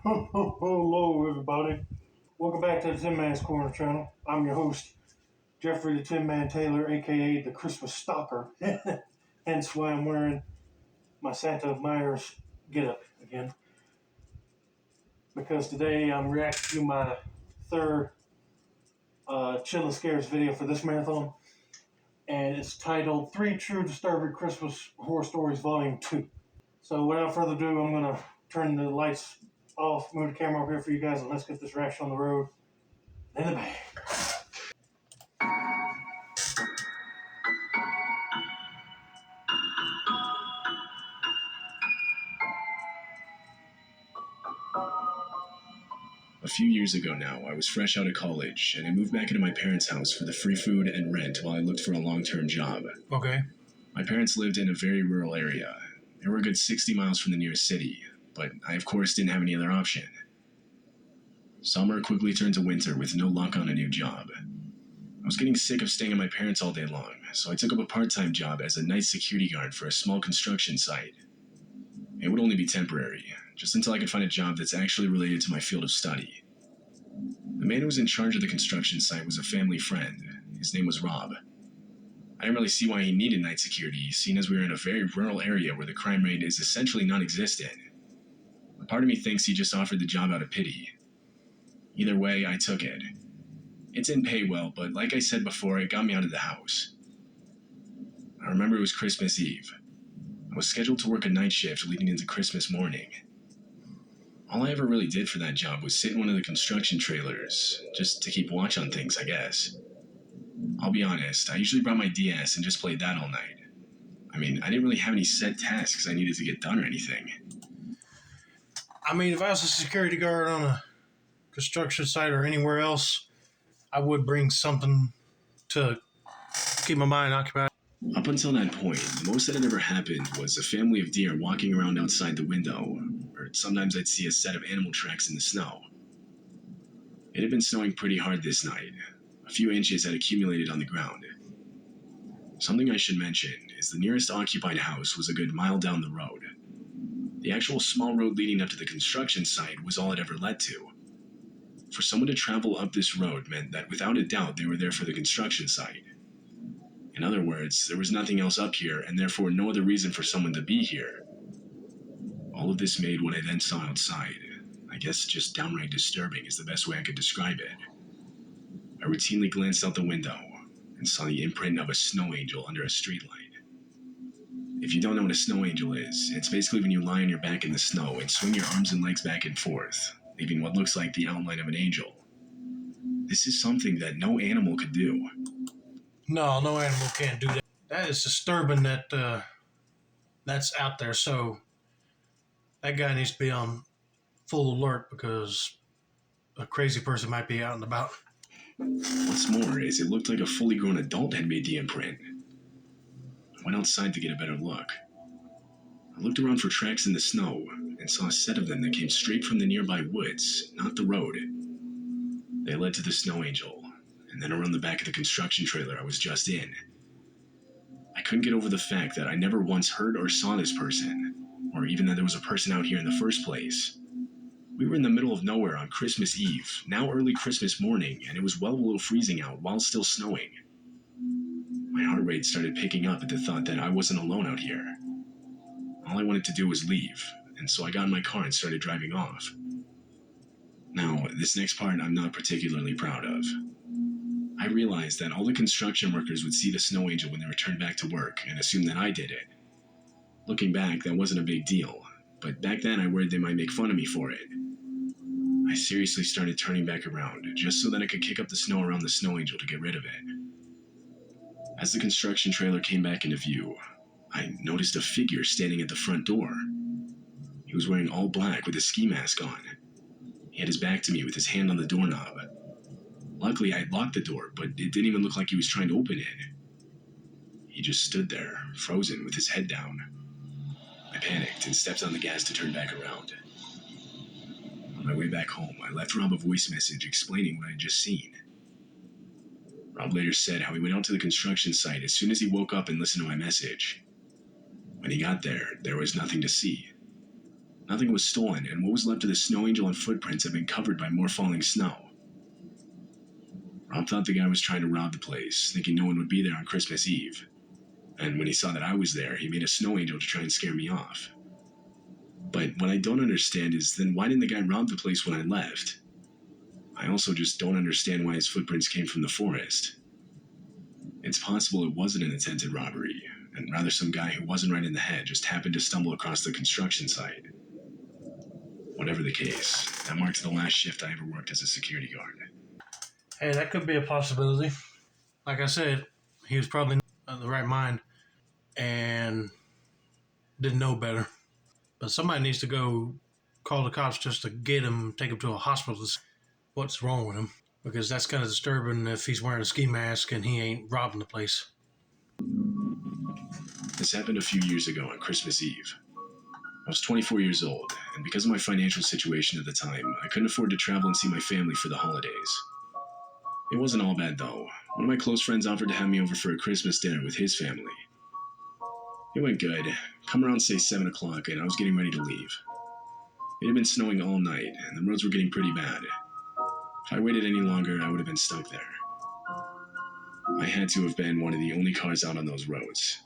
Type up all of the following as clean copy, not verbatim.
Hello, everybody. Welcome back to the Tin Man's Corner channel. I'm your host, Jeffrey the Tin Man Taylor, aka the Christmas Stalker. Hence why I'm wearing my Santa Myers getup again. Because today I'm reacting to my third Chill and Scares video for this marathon. And it's titled Three True Disturbing Christmas Horror Stories Volume 2. So without further ado, I'm going to turn the lights off, move the camera over here for you guys, and let's get this reaction on the road. In the bag. A few years ago now, I was fresh out of college, and I moved back into my parents' house for the free food and rent while I looked for a long-term job. Okay. My parents lived in a very rural area. They were a good 60 miles from the nearest city, but I of course didn't have any other option. Summer quickly turned to winter with no luck on a new job. I was getting sick of staying at my parents' all day long, so I took up a part-time job as a night security guard for a small construction site. It would only be temporary, just until I could find a job that's actually related to my field of study. The man who was in charge of the construction site was a family friend. His name was Rob. I didn't really see why he needed night security, seeing as we were in a very rural area where the crime rate is essentially non-existent. A part of me thinks he just offered the job out of pity. Either way, I took it. It didn't pay well, but like I said before, it got me out of the house. I remember it was Christmas Eve. I was scheduled to work a night shift leading into Christmas morning. All I ever really did for that job was sit in one of the construction trailers, just to keep watch on things, I guess. I'll be honest, I usually brought my DS and just played that all night. I mean, I didn't really have any set tasks I needed to get done or anything. I mean, if I was a security guard on a construction site or anywhere else, I would bring something to keep my mind occupied. Up until that point, the most that had ever happened was a family of deer walking around outside the window, or sometimes I'd see a set of animal tracks in the snow. It had been snowing pretty hard this night. A few inches had accumulated on the ground. Something I should mention is the nearest occupied house was a good mile down the road. The actual small road leading up to the construction site was all it ever led to. For someone to travel up this road meant that without a doubt they were there for the construction site. In other words, there was nothing else up here, and therefore no other reason for someone to be here. All of this made what I then saw outside, I guess just downright disturbing is the best way I could describe it. I routinely glanced out the window and saw the imprint of a snow angel under a streetlight. If you don't know what a snow angel is, it's basically when you lie on your back in the snow and swing your arms and legs back and forth, leaving what looks like the outline of an angel. This is something that no animal could do. No animal can't do that. That is disturbing that that's out there. So that guy needs to be on full alert because a crazy person might be out and about. What's more is it looked like a fully grown adult had made the imprint. I went outside to get a better look. I looked around for tracks in the snow and saw a set of them that came straight from the nearby woods, not the road. They led to the snow angel, and then around the back of the construction trailer I was just in. I couldn't get over the fact that I never once heard or saw this person, or even that there was a person out here in the first place. We were in the middle of nowhere on Christmas Eve, now early Christmas morning, and it was well below freezing out while still snowing. My heart rate started picking up at the thought that I wasn't alone out here. All I wanted to do was leave, and so I got in my car and started driving off. Now, this next part I'm not particularly proud of. I realized that all the construction workers would see the snow angel when they returned back to work and assume that I did it. Looking back, that wasn't a big deal, but back then I worried they might make fun of me for it. I seriously started turning back around, just so that I could kick up the snow around the snow angel to get rid of it. As the construction trailer came back into view, I noticed a figure standing at the front door. He was wearing all black with a ski mask on. He had his back to me with his hand on the doorknob. Luckily, I had locked the door, but it didn't even look like he was trying to open it. He just stood there, frozen, with his head down. I panicked and stepped on the gas to turn back around. On my way back home, I left Rob a voice message explaining what I had just seen. Rob later said how he went out to the construction site as soon as he woke up and listened to my message. When he got there, there was nothing to see. Nothing was stolen, and what was left of the snow angel and footprints had been covered by more falling snow. Rob thought the guy was trying to rob the place, thinking no one would be there on Christmas Eve. And when he saw that I was there, he made a snow angel to try and scare me off. But what I don't understand is then why didn't the guy rob the place when I left? I also just don't understand why his footprints came from the forest. It's possible it wasn't an attempted robbery, and rather some guy who wasn't right in the head just happened to stumble across the construction site. Whatever the case, that marked the last shift I ever worked as a security guard. Hey, that could be a possibility. Like I said, he was probably not in the right mind and didn't know better. But somebody needs to go call the cops just to get him, take him to a hospital to see what's wrong with him. Because that's kind of disturbing if he's wearing a ski mask and he ain't robbing the place. This happened a few years ago on Christmas Eve. I was 24 years old, and because of my financial situation at the time, I couldn't afford to travel and see my family for the holidays. It wasn't all bad though. One of my close friends offered to have me over for a Christmas dinner with his family. It went good. Come around say 7 o'clock and I was getting ready to leave. It had been snowing all night and the roads were getting pretty bad. If I waited any longer, I would have been stuck there. I had to have been one of the only cars out on those roads.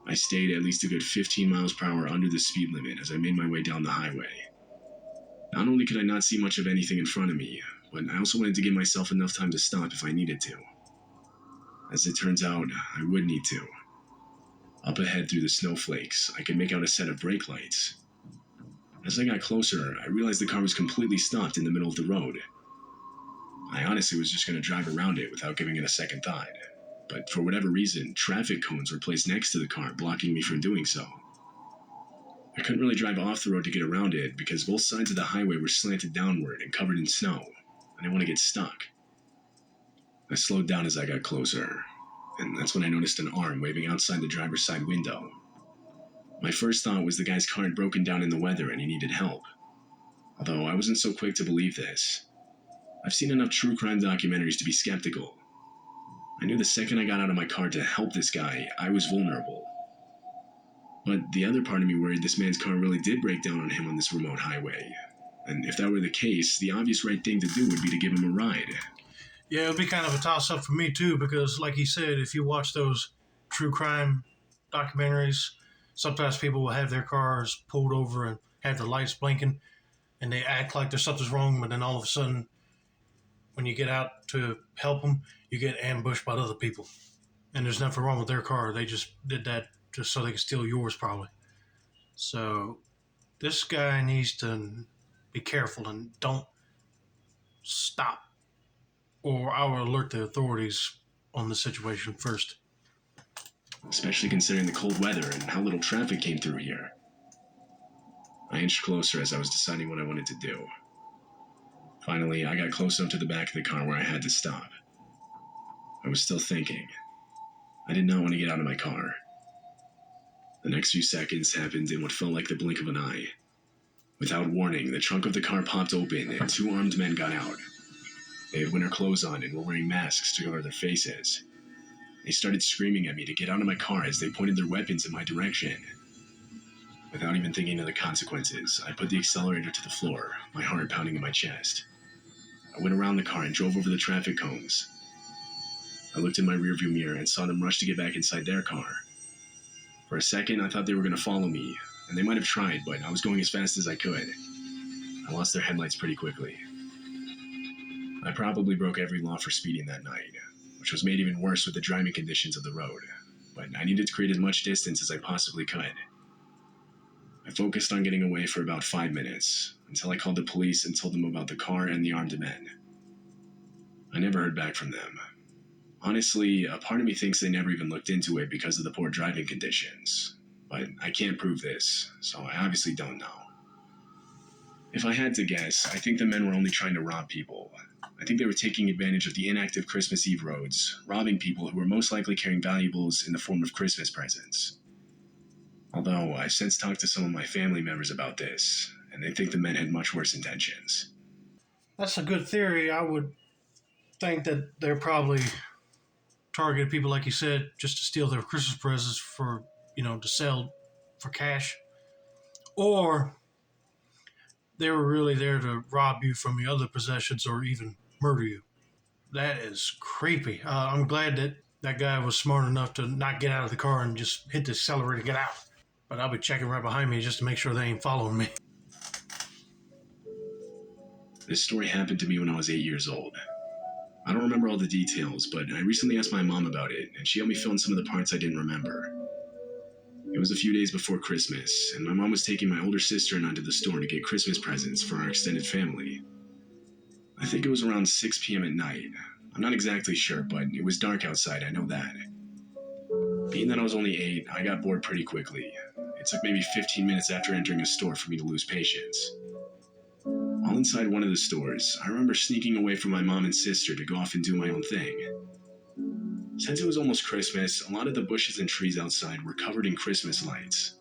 I stayed at least a good 15 miles per hour under the speed limit as I made my way down the highway. Not only could I not see much of anything in front of me, but I also wanted to give myself enough time to stop if I needed to. As it turns out, I would need to. Up ahead through the snowflakes, I could make out a set of brake lights. As I got closer, I realized the car was completely stopped in the middle of the road. I honestly was just going to drive around it without giving it a second thought. But for whatever reason, traffic cones were placed next to the car, blocking me from doing so. I couldn't really drive off the road to get around it because both sides of the highway were slanted downward and covered in snow. I didn't want to get stuck. I slowed down as I got closer, and that's when I noticed an arm waving outside the driver's side window. My first thought was the guy's car had broken down in the weather and he needed help. Although I wasn't so quick to believe this. I've seen enough true crime documentaries to be skeptical. I knew the second I got out of my car to help this guy, I was vulnerable. But the other part of me worried this man's car really did break down on him on this remote highway. And if that were the case, the obvious right thing to do would be to give him a ride. Yeah, it would be kind of a toss-up for me, too, because like he said, if you watch those true crime documentaries, sometimes people will have their cars pulled over and have the lights blinking, and they act like there's something's wrong, but then all of a sudden, when you get out to help them, you get ambushed by other people. And there's nothing wrong with their car. They just did that just so they could steal yours, probably. So this guy needs to be careful and don't stop, or I will alert the authorities on the situation first. Especially considering the cold weather and how little traffic came through here. I inched closer as I was deciding what I wanted to do. Finally, I got close enough to the back of the car where I had to stop. I was still thinking. I did not want to get out of my car. The next few seconds happened in what felt like the blink of an eye. Without warning, the trunk of the car popped open and two armed men got out. They had winter clothes on and were wearing masks to cover their faces. They started screaming at me to get out of my car as they pointed their weapons in my direction. Without even thinking of the consequences, I put the accelerator to the floor, my heart pounding in my chest. I went around the car and drove over the traffic cones. I looked in my rearview mirror and saw them rush to get back inside their car. For a second, I thought they were going to follow me, and they might have tried, but I was going as fast as I could. I lost their headlights pretty quickly. I probably broke every law for speeding that night, which was made even worse with the driving conditions of the road, but I needed to create as much distance as I possibly could. I focused on getting away for about 5 minutes, until I called the police and told them about the car and the armed men. I never heard back from them. Honestly, a part of me thinks they never even looked into it because of the poor driving conditions, but I can't prove this, so I obviously don't know. If I had to guess, I think the men were only trying to rob people. I think they were taking advantage of the inactive Christmas Eve roads, robbing people who were most likely carrying valuables in the form of Christmas presents. Although, I've since talked to some of my family members about this, and they think the men had much worse intentions. That's a good theory. I would think that they're probably targeted people, like you said, just to steal their Christmas presents for, to sell for cash. Or they were really there to rob you from your other possessions or even murder you. That is creepy. I'm glad that that guy was smart enough to not get out of the car and just hit the accelerator to get out. But I'll be checking right behind me just to make sure they ain't following me. This story happened to me when I was 8 years old. I don't remember all the details, but I recently asked my mom about it, and she helped me fill in some of the parts I didn't remember. It was a few days before Christmas, and my mom was taking my older sister and I to the store to get Christmas presents for our extended family. I think it was around 6 p.m. at night. I'm not exactly sure, but it was dark outside, I know that. Being that I was only 8, I got bored pretty quickly. It took maybe 15 minutes after entering a store for me to lose patience. While inside one of the stores, I remember sneaking away from my mom and sister to go off and do my own thing. Since it was almost Christmas, a lot of the bushes and trees outside were covered in Christmas lights.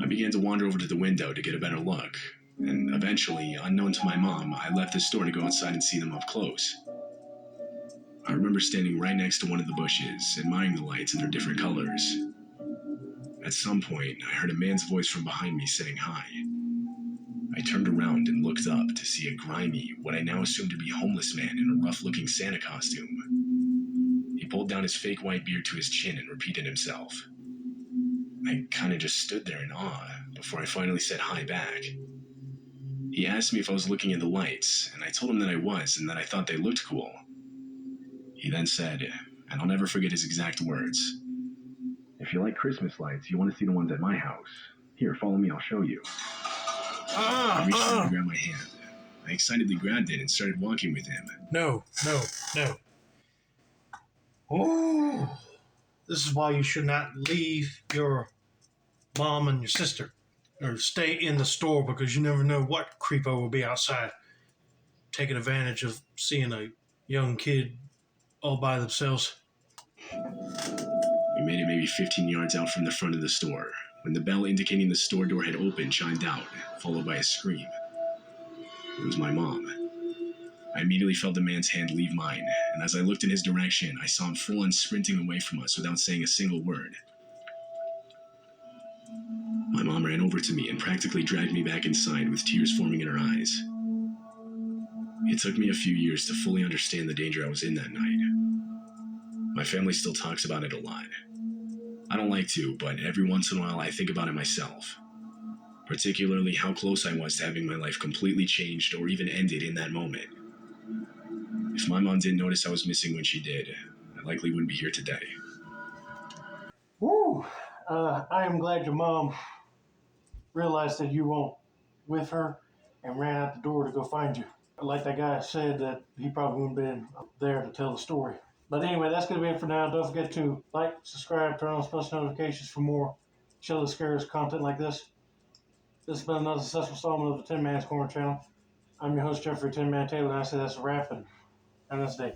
I began to wander over to the window to get a better look, and eventually, unknown to my mom, I left the store to go outside and see them up close. I remember standing right next to one of the bushes, admiring the lights and their different colors. At some point, I heard a man's voice from behind me saying hi. I turned around and looked up to see a grimy, what I now assumed to be homeless man in a rough-looking Santa costume. He pulled down his fake white beard to his chin and repeated himself. I kinda just stood there in awe before I finally said hi back. He asked me if I was looking at the lights, and I told him that I was and that I thought they looked cool. He then said, and I'll never forget his exact words, "If you like Christmas lights, you want to see the ones at my house. Here, follow me, I'll show you." He reached out to grab my hand. I excitedly grabbed it and started walking with him. No. Oh, this is why you should not leave your mom and your sister or stay in the store, because you never know what creepo will be outside taking advantage of seeing a young kid all by themselves. We made it maybe 15 yards out from the front of the store when the bell indicating the store door had opened chimed out, followed by a scream. It was my mom. I immediately felt the man's hand leave mine, and as I looked in his direction, I saw him full-on sprinting away from us without saying a single word. My mom ran over to me and practically dragged me back inside with tears forming in her eyes. It took me a few years to fully understand the danger I was in that night. My family still talks about it a lot. I don't like to, but every once in a while I think about it myself. Particularly how close I was to having my life completely changed or even ended in that moment. If my mom didn't notice I was missing when she did, I likely wouldn't be here today. Woo! I am glad your mom realized that you weren't with her and ran out the door to go find you. Like that guy said, that he probably wouldn't have been there to tell the story. But anyway, that's going to be it for now. Don't forget to like, subscribe, turn on post notifications for more Chilla Scares content like this. This has been another successful installment of the Tin Man's Corner channel. I'm your host, Jeffrey Tin Man Taylor, and I say that's a wrap, and have a nice day.